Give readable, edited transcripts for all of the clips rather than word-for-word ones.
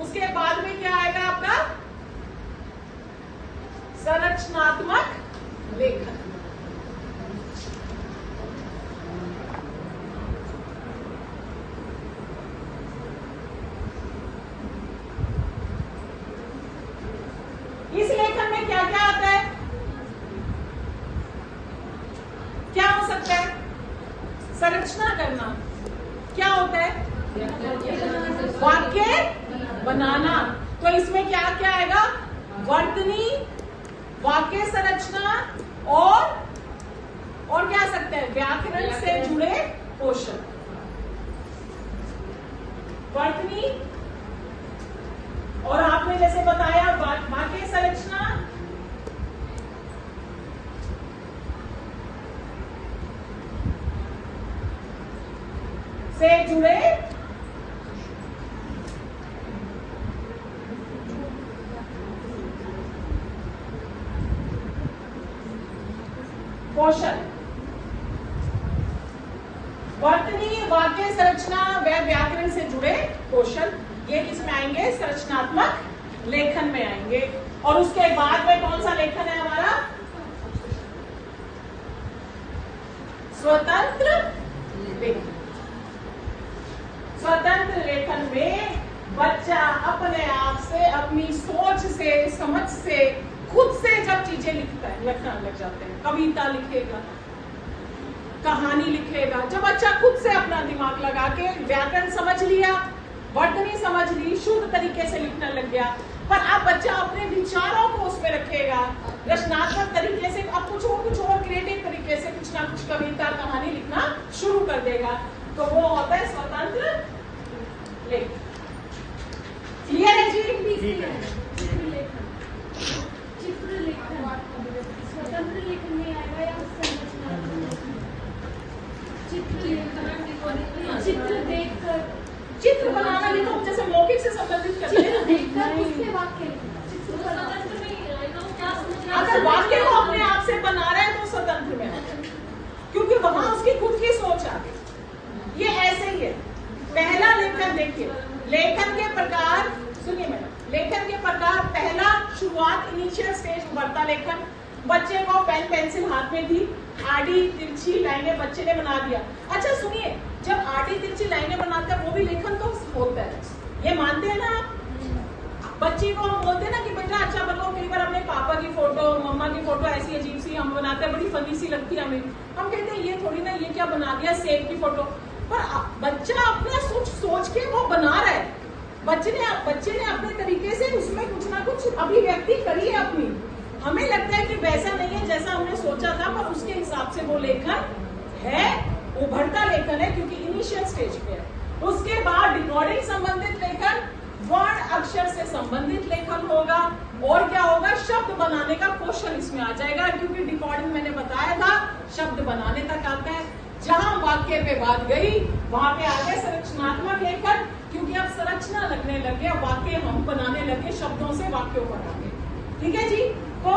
उसके बाद में क्या आएगा आपका संरचनात्मक लेखन। इस लेखन में क्या क्या आता है? क्या हो सकता है? संरचना करना। क्या होता है? वाक्य बनाना। तो इसमें क्या क्या आएगा? वर्तनी, वाक्य संरचना और क्या सकते हैं? व्याकरण से जुड़े पोषण। वर्तनी और आपने जैसे बताया वाक्य संरचना, से जुड़े पोषण। वर्तनी, वाक्य संरचना व व्याकरण से जुड़े पोषण, ये किसमें आएंगे? संरचनात्मक लेखन में आएंगे। और उसके बाद में कौन सा लेखन है हमारा? स्वतंत्र लेखन। स्वतंत्र लेखन में बच्चा अपने आप से, अपनी सोच से, समझ से, खुद से जब चीजें लिखना लग जाते हैं, कविता लिखेगा, कहानी लिखेगा, जब बच्चा खुद से अपना दिमाग लगा के व्याकरण समझ लिया, वर्तनी समझ ली, शुद्ध तरीके से लिखना लग गया, पर अब बच्चा अपने विचारों को उसमें रखेगा, रचनात्मक तरीके से, अब कुछ और क्रिएटिव तरीके से कुछ ना कुछ कविता, कहानी लिखना शुरू कर देगा, तो वो होता है स्वतंत्र लेखन। क्लियर है जी? चित्र लेखन स्वतंत्र लेखन में आएगा या चित्र देखकर चित्र बनाना लिखो, जैसे मौखिक से संबंधित करते हैं। देखकर उसके वाक्य अगर वाक्य को अपने आप से बना रहे हैं तो स्वतंत्र में है, क्योंकि वहां उसकी खुद की सोच आ गई। ये ऐसे ही है। पहला लेखन देखिए, लेखन के प्रकार सुनिए मैडम, लेखन के प्रकार पहला शुरुआत, इनिशियल स्टेज, उभरता लेखन। बच्चे को पेन पेंसिल हाथ में दी, आड़ी तिरछी लाइनें बच्चे ने बना दिया। अच्छा सुनिए, जब आड़ी तिरछी लाइनें बनाते हैं वो भी लेखन तो होता है, ये मानते हैं ना आप? बच्ची को हम बोलते हैं ना कि बेटा अच्छा बनो, कई बार अपने पापा की फोटो, मम्मा की फोटो ऐसी अजीब सी हम बनाते हैं, बड़ी फनी सी लगती है हमें, हम कहते हैं ये थोड़ी ना, ये क्या बना दिया, सेब की फोटो। पर बच्चा अपना सोच के वो बना रहा है, बच्चे ने अपने तरीके से उसमें कुछ ना कुछ अभिव्यक्ति करी है अपनी। हमें लगता है कि वैसा नहीं है जैसा हमने सोचा था, पर उसके हिसाब से वो लेखन है, उभरता लेखन है, क्योंकि इनिशियल स्टेज पे है। उसके बाद डिकोडिंग संबंधित लेखन, वर्ण अक्षर से संबंधित लेखन होगा, और क्या होगा? शब्द बनाने का पोषण इसमें आ जाएगा, क्योंकि डिकोडिंग मैंने बताया था शब्द बनाने तक आता है। जहां वाक्य पे बात गई वहां पे आ गया संरचनात्मक लेखन, क्योंकि अब संरचना लगने लगे, वाक्य हम बनाने लगे, शब्दों से वाक्यों बनाने। ठीक है जी? तो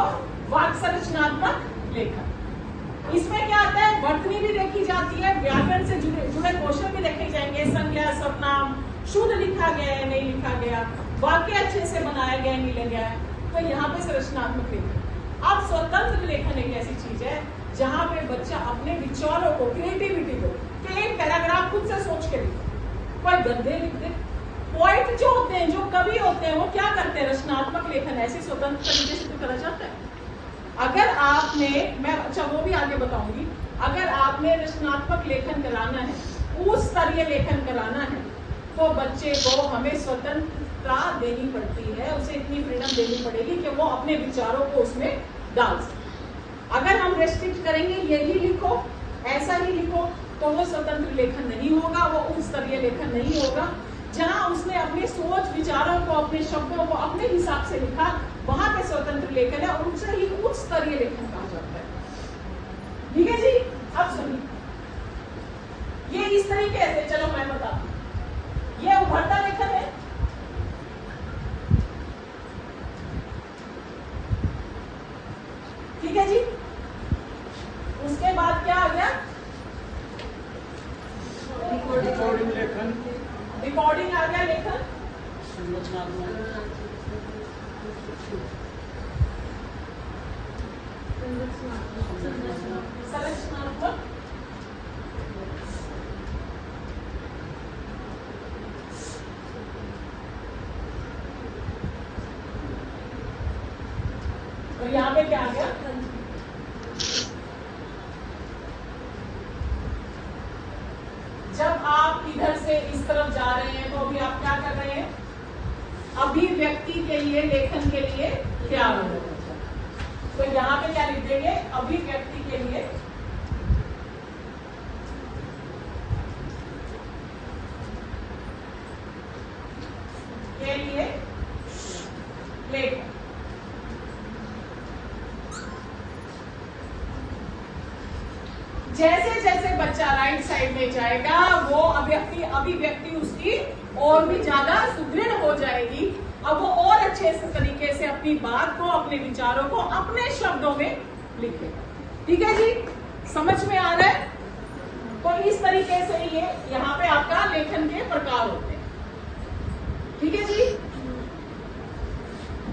वाक्य संरचनात्मक लेखन, इसमें क्या आता है? वर्तनी भी देखी जाती है, व्याकरण से जुड़े क्वेश्चन भी देखे जाएंगे, संज्ञा, सर्वनाम शुद्ध लिखा गया है, नहीं लिखा गया, वाक्य अच्छे से बनाया गया, नहीं लग गया, तो यहाँ पे संरचनात्मक लेखन। अब स्वतंत्र लेखन एक ऐसी चीज है जहां पे बच्चा अपने विचारों को, क्रिएटिविटी को, एक पैराग्राफ खुद से सोच के लिखे, कोई गद्य लिख दे। पोएट जो होते हैं, जो कवि होते हैं, वो क्या करते हैं? रचनात्मक लेखन ऐसे स्वतंत्र तरीके से करा जाता है। अगर आपने, मैं अच्छा वो भी आगे बताऊंगी, अगर आपने रचनात्मक लेखन कराना है, उच्च स्तरीय लेखन कराना है, तो बच्चे को हमें स्वतंत्रता देनी पड़ती है, उसे इतनी फ्रीडम देनी पड़ेगी कि वो अपने विचारों को उसमें डाल सके। अगर हम रेस्ट्रिक्ट करेंगे यही लिखो, ऐसा ही लिखो, तो वो स्वतंत्र लेखन नहीं होगा, वो उच्च स्तरीय लेखन नहीं होगा। जहां उसने अपने सोच विचारों को, अपने शब्दों को अपने हिसाब से लिखा, वहां पे स्वतंत्र लेखन है, और उनसे ही उच्च स्तरीय लेखन कहा जाता है। ठीक है जी? अब सुनिए, ये इस तरीके से, चलो मैं बताता हूं, ये उभरता लेखन है। ठीक है जी? उसके बाद क्या आ गया? रिकॉर्डिंग लेखन, रिकॉर्डिंग आ गया लेखन, संरचनात्मक तो यहाँ पे क्या आ गया? जब आप इधर से इस तरफ जा रहे हैं तो अभी आप क्या कर रहे हैं? अभिव्यक्ति के लिए, लेखन के लिए क्या होगा? तो यहाँ पे क्या लिख देंगे? अभिव्यक्ति के लिए लेखन। जैसे जैसे बच्चा राइट साइड में जाएगा वो अभिव्यक्ति उसकी और भी ज्यादा सुदृढ़ हो जाएगी। अब वो और अच्छे से तरीके से अपनी बात को, अपने विचारों को अपने शब्दों में लिखेगा। ठीक है जी, समझ में आ रहा है? तो इस तरीके से ये यहाँ पे आपका लेखन के प्रकार होते हैं।